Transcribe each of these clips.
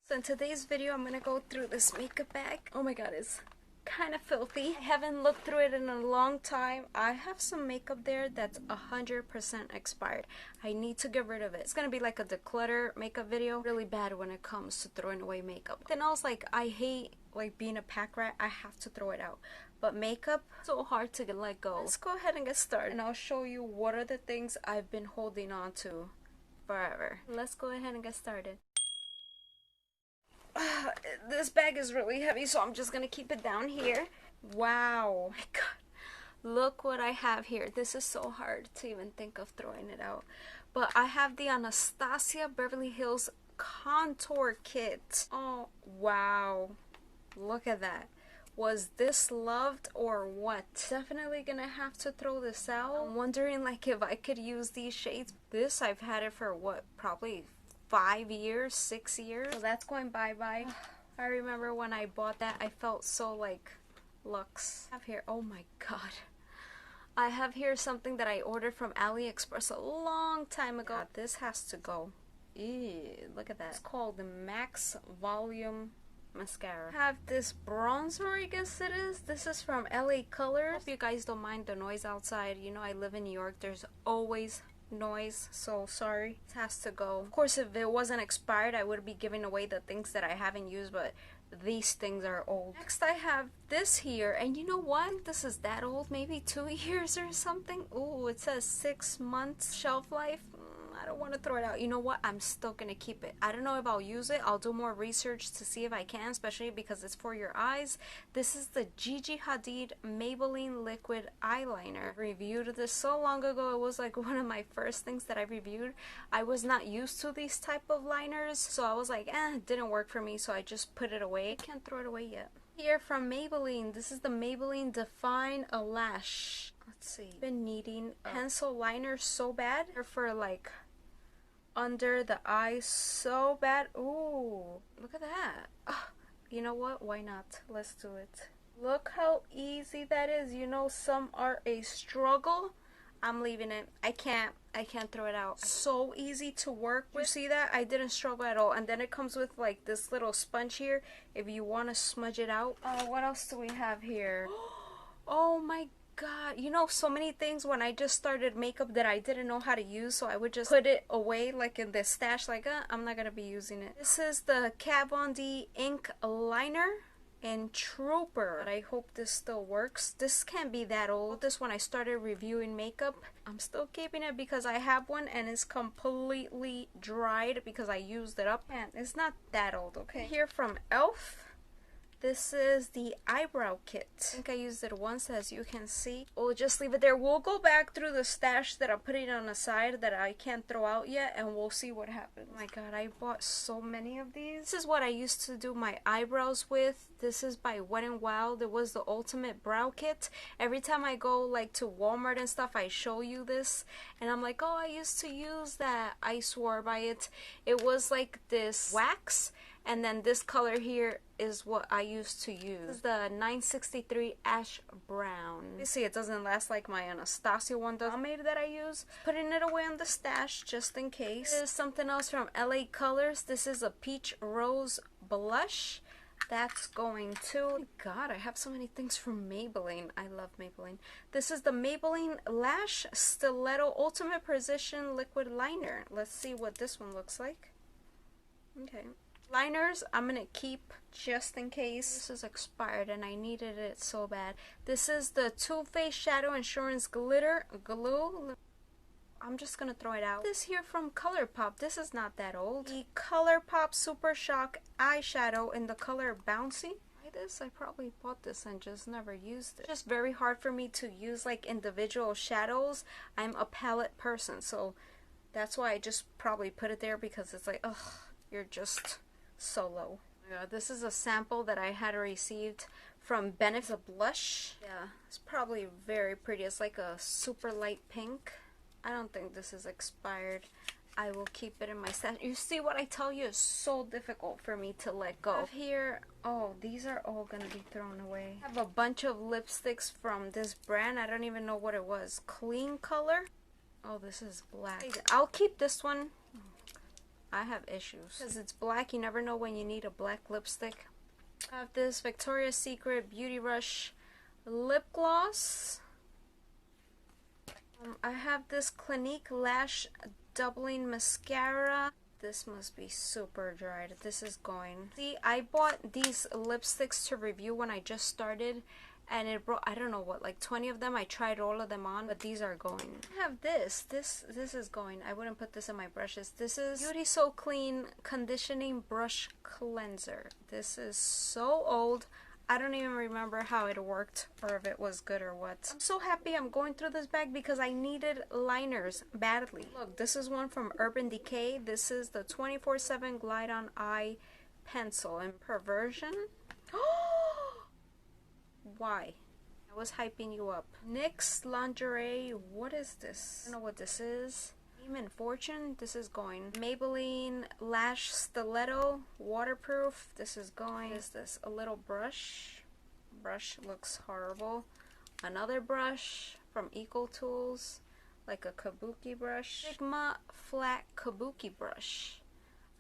So in today's video, I'm gonna go through this makeup bag. Oh my god, it's kind of filthy. I haven't looked through it in a long time. I have some makeup there that's 100% expired. I need to get rid of it. It's gonna be like a declutter makeup video. Really bad when it comes to throwing away makeup. Then I was like, I hate like being a pack rat. I have to throw it out. But makeup, so hard to let go. Let's go ahead and get started. And I'll show you what are the things I've been holding on to forever. Let's go ahead and get started. This bag is really heavy, so I'm just gonna keep it down here. Wow, my god, look what I have here. This is so hard to even think of throwing it out, but I have the Anastasia Beverly Hills contour kit. Oh wow, look at that. Was this loved or what? Definitely gonna have to throw this out. I'm wondering like if I could use these shades. This, I've had it for what, probably 5 years, 6 years. So that's going bye-bye. I remember when I bought that, I felt so like luxe. I have here, oh my god. I have here something that I ordered from AliExpress a long time ago. God, this has to go. Ew, look at that. It's called the Max Volume Mascara. I have this bronzer, I guess it is. This is from LA Colors. Hope you guys don't mind the noise outside. You know I live in New York. There's always noise, so sorry. It has to go. Of course, if it wasn't expired, I would be giving away the things that I haven't used, but these things are old. Next, I have this here, and you know what? This is that old, maybe 2 years or something. Ooh, it says 6 months shelf life. I don't want to throw it out. You know what? I'm still gonna keep it. I don't know if I'll use it. I'll do more research to see if I can, especially because it's for your eyes. This is the Gigi Hadid Maybelline liquid eyeliner. I reviewed this so long ago. It was like one of my first things that I reviewed. I was not used to these type of liners, so I was like, it didn't work for me, so I just put it away. I can't throw it away yet. Here from Maybelline, this is the Maybelline Define a Lash. Let's see. Been needing a pencil liner so bad for like under the eye so bad. Ooh, look at that. Oh, you know what? Why not? Let's do it. Look how easy that is. You know, some are a struggle. I'm leaving it. I can't throw it out. So easy to work with. You see that? I didn't struggle at all. And then it comes with like this little sponge here if you want to smudge it out. What else do we have here? Oh my god, you know, so many things when I just started makeup that I didn't know how to use, so I would just put it away like in this stash, like I'm not gonna be using it. This is the Kat Von D ink liner in Trooper. I hope this still works. This can't be that old. This when I started reviewing makeup. I'm still keeping it because I have one and it's completely dried because I used it up, and it's not that old. Okay, here from Elf. This is the Eyebrow Kit. I think I used it once, as you can see. We'll just leave it there. We'll go back through the stash that I'm putting on the side that I can't throw out yet, and we'll see what happens. Oh my god, I bought so many of these. This is what I used to do my eyebrows with. This is by Wet n Wild. It was the ultimate brow kit. Every time I go like to Walmart and stuff, I show you this, and I'm like, oh, I used to use that. I swore by it. It was like this wax, and then this color here is what I used to use. This is the 963 Ash Brown. You see, it doesn't last like my Anastasia one does. Pomade that I use. Putting it away on the stash just in case. This is something else from LA Colors. This is a Peach Rose Blush. That's going too. Oh god, I have so many things from Maybelline. I love Maybelline. This is the Maybelline Lash Stiletto Ultimate Precision Liquid Liner. Let's see what this one looks like. Okay. Liners I'm gonna keep just in case. This is expired and I needed it so bad. This is the Too Faced Shadow Insurance Glitter Glue. I'm just gonna throw it out. This here from ColourPop. This is not that old. The ColourPop Super Shock eyeshadow in the color Bouncy. This, I probably bought this and just never used it. It's just very hard for me to use like individual shadows. I'm a palette person, so that's why I just probably put it there, because it's like, ugh, you're just so low. This is a sample that I had received from Benefit. A blush. Yeah, it's probably very pretty. It's like a super light pink. I don't think this is expired. I will keep it in my stash. You see what I tell you is so difficult for me to let go. I have here, oh, these are all gonna be thrown away. I have a bunch of lipsticks from this brand. I don't even know what it was. Clean Color. Oh, this is black. I'll keep this one. I have issues. Because it's black, you never know when you need a black lipstick. I have this Victoria's Secret Beauty Rush lip gloss. I have this Clinique Lash Doubling Mascara. This must be super dried. This is going. See, I bought these lipsticks to review when I just started, and it brought, I don't know what, like 20 of them. I tried all of them on, but these are going. I have this. This is going. I wouldn't put this in my brushes. This is Beauty So Clean Conditioning Brush Cleanser. This is so old. I don't even remember how it worked or if it was good or what. I'm so happy I'm going through this bag because I needed liners badly. Look, this is one from Urban Decay. This is the 24/7 Glide On Eye Pencil in Perversion. Why? I was hyping you up. NYX Lingerie. What is this? I don't know what this is. And Fortune, this is going. Maybelline Lash Stiletto Waterproof, this is going. What is this? A little brush. Brush looks horrible. Another brush from Eco Tools, like a kabuki brush. Sigma Flat Kabuki Brush.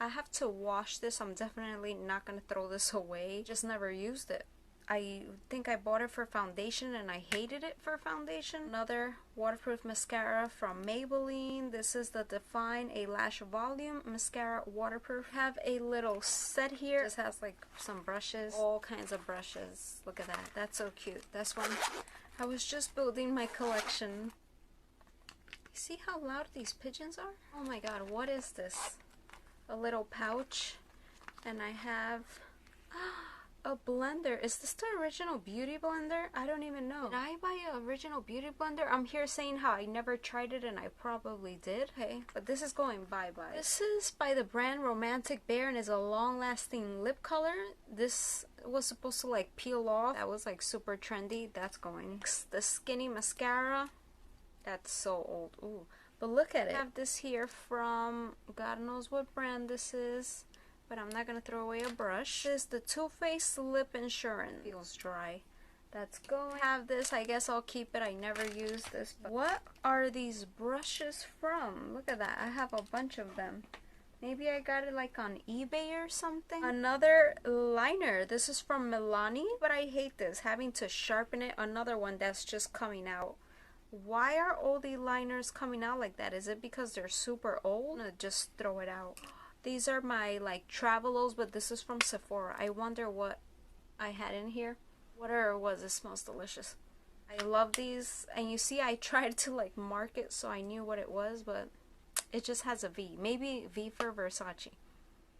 I have to wash this. I'm definitely not going to throw this away. Just never used it. I think I bought it for foundation and I hated it for foundation. Another waterproof mascara from Maybelline. This is the Define a Lash Volume Mascara Waterproof. I have a little set here. This has like some brushes, all kinds of brushes. Look at that. That's so cute. That's one. I was just building my collection. You see how loud these pigeons are? Oh my god, what is this? A little pouch. And I have a blender. Is this the original Beauty Blender? I don't even know. Did I buy an original Beauty Blender? I'm here saying how I never tried it and I probably did. Okay, but this is going bye-bye. This is by the brand Romantic Bear and is a long-lasting lip color. This was supposed to like peel off. That was like super trendy. That's going. The Skinny Mascara. That's so old. Ooh. But look at it. I have this here from God knows what brand this is. But I'm not going to throw away a brush. This is the Too Faced Lip Insurance. Feels dry. That's going. I have this. I guess I'll keep it. I never use this. But what are these brushes from? Look at that. I have a bunch of them. Maybe I got it like on eBay or something. Another liner. This is from Milani. But I hate this. Having to sharpen it. Another one that's just coming out. Why are all the liners coming out like that? Is it because they're super old? I'm gonna just throw it out. These are my like Travelos, but this is from Sephora. I wonder what I had in here. Whatever it was, it smells delicious. I love these. And you see, I tried to like mark it so I knew what it was, but it just has a V. Maybe V for Versace.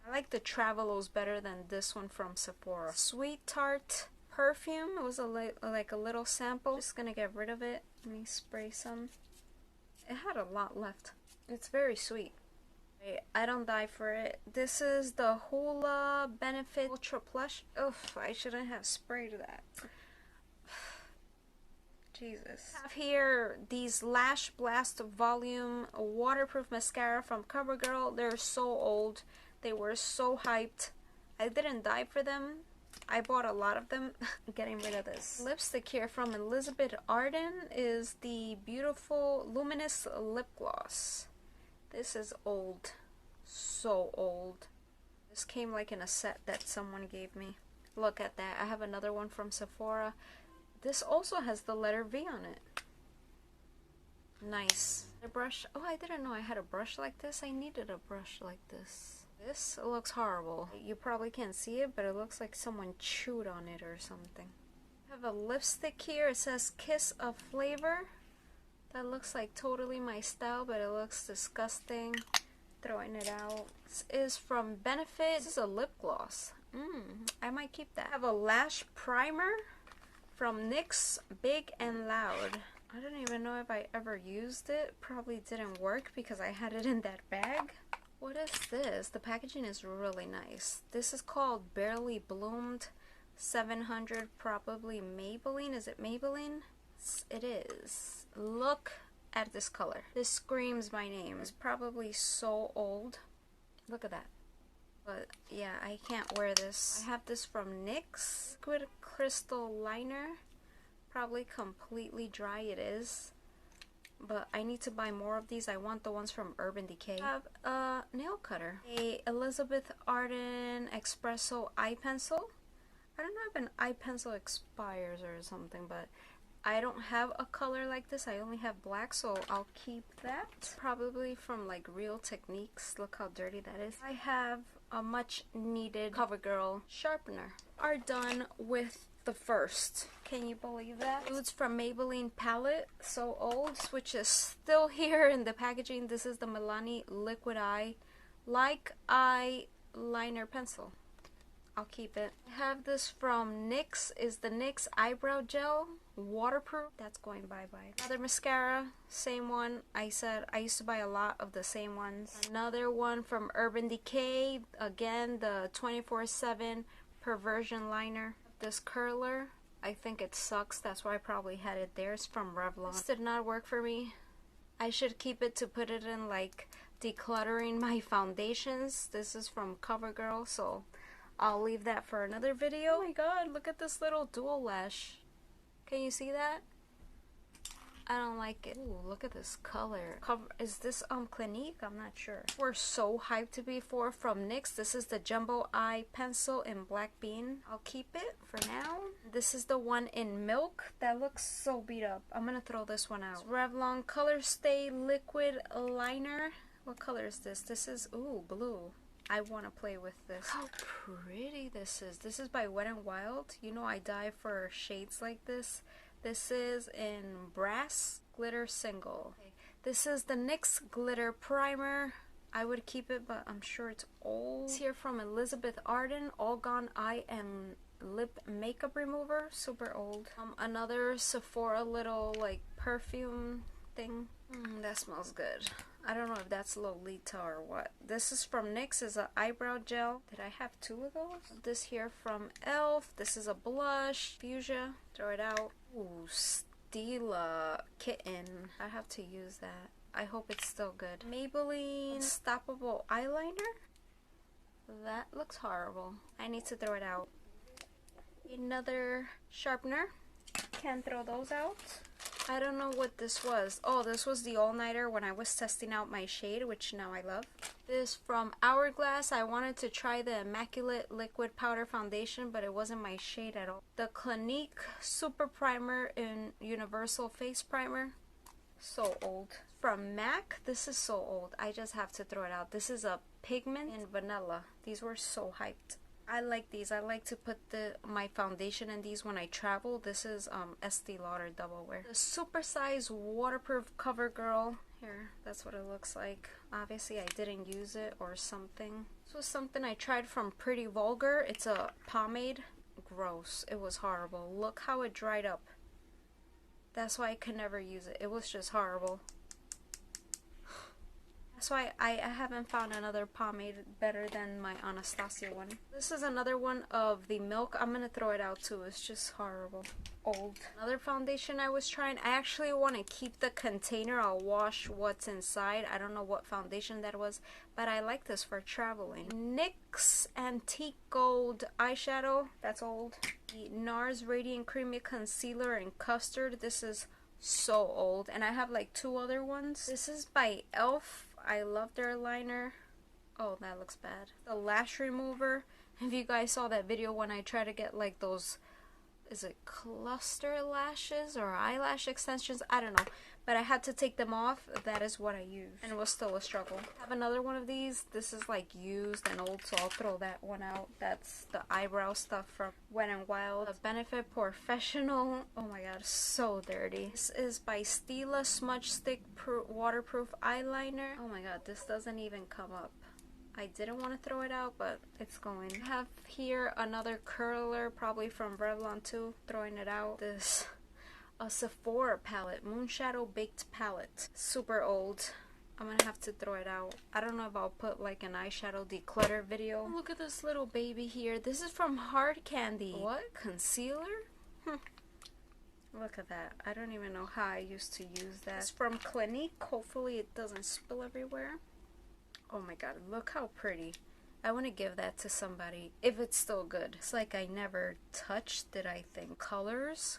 I like the Travelos better than this one from Sephora. Sweet Tart perfume. It was like a little sample. Just gonna get rid of it. Let me spray some. It had a lot left. It's very sweet. I don't die for it. This is the Hoola Benefit Ultra Plush. Oh, I shouldn't have sprayed that. Jesus. I have here these Lash Blast Volume Waterproof Mascara from CoverGirl. They're so old. They were so hyped. I didn't die for them. I bought a lot of them. Getting rid of this. Lipstick here from Elizabeth Arden is the beautiful Luminous Lip Gloss. This is old. So old. This came like in a set that someone gave me. Look at that. I have another one from Sephora. This also has the letter V on it. Nice. The brush. Oh, I didn't know I had a brush like this. I needed a brush like this. This looks horrible. You probably can't see it, but it looks like someone chewed on it or something. I have a lipstick here. It says Kiss of Flavor. That looks like totally my style, but it looks disgusting. Throwing it out. This is from Benefit. This is a lip gloss. I might keep that. I have a lash primer from NYX Big and Loud. I don't even know if I ever used it. Probably didn't work because I had it in that bag. What is this? The packaging is really nice. This is called Barely Bloomed 700, probably Maybelline. Is it Maybelline? It is. Look at this color. This screams my name. It's probably so old. Look at that. But yeah, I can't wear this. I have this from NYX. Liquid Crystal Liner. Probably completely dry it is. but I need to buy more of these. I want the ones from Urban Decay. I have a nail cutter, a Elizabeth Arden Espresso eye pencil. I don't know if an eye pencil expires or something, but I don't have a color like this. I only have black, so I'll keep that. Probably from like Real Techniques. Look how dirty that is. I have a much needed CoverGirl sharpener. Are done with the first. Can you believe that? It's from Maybelline palette, so old, which is still here in the packaging. This is the Milani Liquid Eye like eyeliner pencil. I'll keep it. I have this from NYX, is the NYX Eyebrow Gel, waterproof. That's going bye-bye. Another mascara, same one. I said I used to buy a lot of the same ones. Another one from Urban Decay, again, the 24/7 Perversion Liner. This curler, I think it sucks. That's why I probably had it there. It's from Revlon. This did not work for me. I should keep it to put it in like decluttering my foundations. This is from CoverGirl, so I'll leave that for another video. Oh my god, look at this little dual lash. Can you see that? I don't like it. Ooh, look at this color. Is this Clinique? I'm not sure. We're so hyped to be for from NYX. This is the Jumbo Eye Pencil in Black Bean. I'll keep it for now. This is the one in Milk. That looks so beat up. I'm gonna throw this one out. It's Revlon Colorstay Liquid Liner. What color is this? This is, ooh, blue. I want to play with this. How pretty this is. This is by Wet n Wild. You know I die for shades like this. This is in Brass Glitter Single. Okay. This is the NYX Glitter Primer. I would keep it, but I'm sure it's old. It's here from Elizabeth Arden, All Gone Eye and Lip Makeup Remover. Super old. Another Sephora little like perfume thing. That smells good. I don't know if that's Lolita or what. This is from NYX, is an eyebrow gel. Did I have two of those? This here from e.l.f. This is a blush. Fuchsia. Throw it out. Ooh, Stila Kitten. I have to use that. I hope it's still good. Maybelline Unstoppable Eyeliner. That looks horrible. I need to throw it out. Another sharpener. Can't throw those out. I don't know what this was. Oh, this was the all-nighter when I was testing out my shade, which now I love. This from Hourglass. I wanted to try the Immaculate Liquid Powder Foundation, but it wasn't my shade at all. The Clinique Super Primer in Universal Face Primer. So old. From MAC. This is so old. I just have to throw it out. This is a pigment in vanilla. These were so hyped. I like these. I like to put my foundation in these when I travel. This is Estee Lauder Double Wear. The supersized waterproof CoverGirl. Here, that's what it looks like. Obviously, I didn't use it or something. This was something I tried from Pretty Vulgar. It's a pomade. Gross. It was horrible. Look how it dried up. That's why I could never use it. It was just horrible. That's why I haven't found another pomade better than my Anastasia one. This is another one of the Milk. I'm going to throw it out too. It's just horrible. Old. Another foundation I was trying. I actually want to keep the container. I'll wash what's inside. I don't know what foundation that was, but I like this for traveling. NYX Antique Gold Eyeshadow. That's old. The NARS Radiant Creamy Concealer in Custard. This is so old. And I have like two other ones. This is by e.l.f. I love their liner. Oh, that looks bad. The lash remover. If you guys saw that video when I try to get like those, is it cluster lashes or eyelash extensions? I don't know. But I had to take them off. That is what I used. And it was still a struggle. I have another one of these. This is like used and old, so I'll throw that one out. That's the eyebrow stuff from Wet n Wild. The Benefit Professional. Oh my god, so dirty. This is by Stila Smudge Stick Waterproof Eyeliner. Oh my god, this doesn't even come up. I didn't want to throw it out, but it's going. I have here another curler, probably from Revlon too. Throwing it out. This... a Sephora palette, Moonshadow Baked Palette. Super old. I'm gonna have to throw it out. I don't know if I'll put like an eyeshadow declutter video. Oh, look at this little baby here. This is from Hard Candy. What? Concealer? Look at that. I don't even know how I used to use that. It's from Clinique. Hopefully it doesn't spill everywhere. Oh my god, look how pretty. I want to give that to somebody if it's still good. It's like I never touched it, I think. Colors.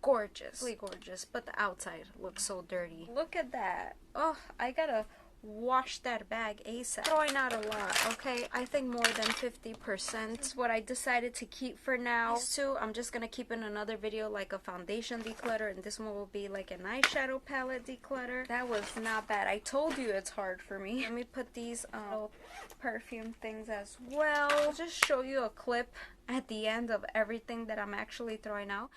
gorgeous, really gorgeous, but the outside looks so dirty. Look at that. Oh, I gotta wash that bag ASAP. Throwing out a lot, okay? I think more than 50% is what I decided to keep for now. These two, I'm just gonna keep in another video, like a foundation declutter, and this one will be like an eyeshadow palette declutter. That was not bad. I told you it's hard for me. Let me put these little perfume things as well. I'll just show you a clip at the end of everything that I'm actually throwing out.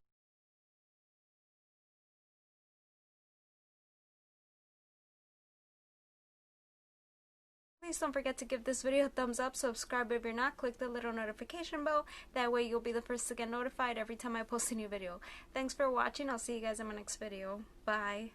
Please don't forget to give this video a thumbs up, subscribe if you're not, click the little notification bell. That way you'll be the first to get notified every time I post a new video. Thanks for watching. I'll see you guys in my next video. Bye.